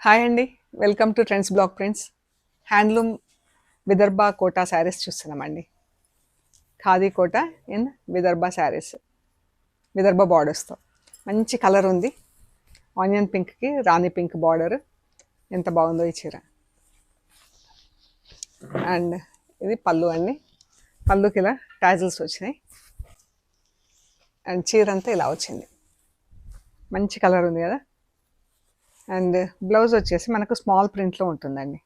Hi అండి. Welcome to trends block prints. Handloom Vidarbha Kota saris చూస్తున్నామండి. Khadi Kota in Vidarbha saris, Vidarbha బార్డర్స్తో మంచి కలర్ ఉంది. ఆనియన్ పింక్కి రాణి పింక్ బార్డర్, ఎంత బాగుందో ఈ చీర. అండ్ ఇది పళ్ళు అండి. పళ్ళుకి ఇలా టాజిల్స్ వచ్చినాయి. అండ్ చీర అంతా ఇలా వచ్చింది. మంచి కలర్ ఉంది కదా. అండ్ బ్లౌజ్ వచ్చేసి మనకు స్మాల్ ప్రింట్లో ఉంటుందండి.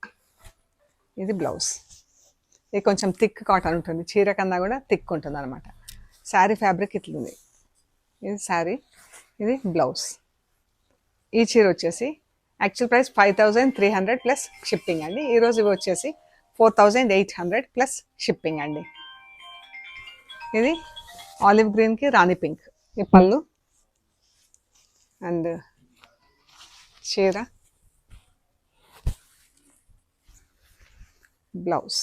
ఇది బ్లౌజ్. ఇది కొంచెం థిక్ కాటన్ ఉంటుంది, చీర కన్నా కూడా థిక్ ఉంటుంది అనమాట. శారీ ఫ్యాబ్రిక్ ఇట్లుంది. ఇది శారీ, ఇది బ్లౌజ్. ఈ చీర వచ్చేసి యాక్చువల్ ప్రైస్ 5300 ప్లస్ షిప్పింగ్ అండి. ఈరోజు ఇవి వచ్చేసి 4800 ప్లస్ షిప్పింగ్ అండి. ఇది ఆలివ్ గ్రీన్కి రాణి పింక్, ఈ పళ్ళు. అండ్ చీర, బ్లౌజ్.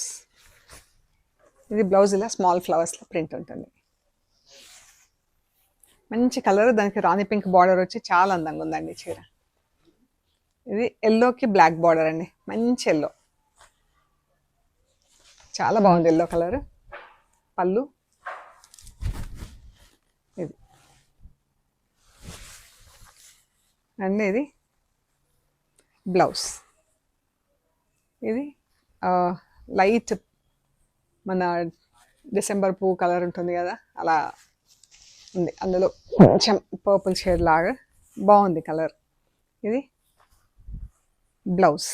ఇది బ్లౌజ్ ఇలా స్మాల్ ఫ్లవర్స్లో ప్రింట్ ఉంటుంది. మంచి కలర్, దానికి రాణి పింక్ బార్డర్ వచ్చి చాలా అందంగా ఉందండి చీర. ఇది ఎల్లోకి బ్లాక్ బార్డర్ అండి, మంచి ఎల్లో, చాలా బాగుంది ఎల్లో కలర్. పళ్ళు ఇది. అండ్ ఇది బ్లౌజ్. ఇది లైట్ మన డిసెంబర్ పువ్వు కలర్ ఉంటుంది కదా, అలా ఉంది. అందులో కొంచెం పర్పుల్ షేడ్ లాగా బాగుంది కలర్. ఇది బ్లౌజ్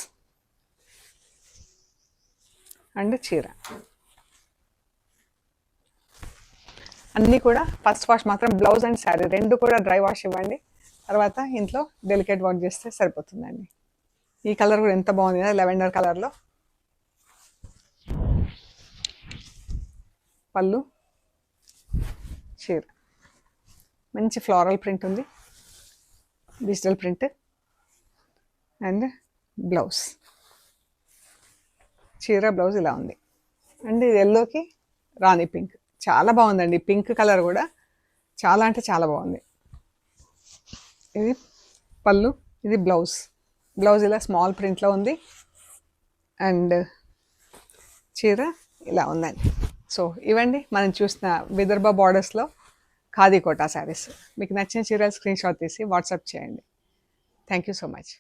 అండ్ చీర. అన్నీ కూడా ఫస్ట్ వాష్ మాత్రం బ్లౌజ్ అండ్ శారీ రెండు కూడా డ్రై వాష్ ఇవ్వండి. తర్వాత ఇంట్లో డెలికేట్ వాష్ చేస్తే సరిపోతుందండి. ఈ కలర్ కూడా ఎంత బాగుంది కదా, లెవెండర్ కలర్లో. పళ్ళు, చీర. మంచి ఫ్లోరల్ ప్రింట్ ఉంది, డిజిటల్ ప్రింట్. అండ్ బ్లౌజ్, చీర బ్లౌజ్ ఇలా ఉంది. అండ్ ఇది ఎల్లోకి రాణి పింక్, చాలా బాగుందండి. పింక్ కలర్ కూడా చాలా అంటే చాలా బాగుంది. ఇది పళ్ళు, ఇది బ్లౌజ్. బ్లౌజ్ ఇలా స్మాల్ ప్రింట్లో ఉంది. అండ్ చీర ఇలా ఉందండి. సో ఇవండి మనం చూసిన విదర్భ బార్డర్స్లో ఖాదీ కోటా శారీస్. మీకు నచ్చిన చీరలు స్క్రీన్ షాట్ తీసి వాట్సాప్ చేయండి. Thank you so much.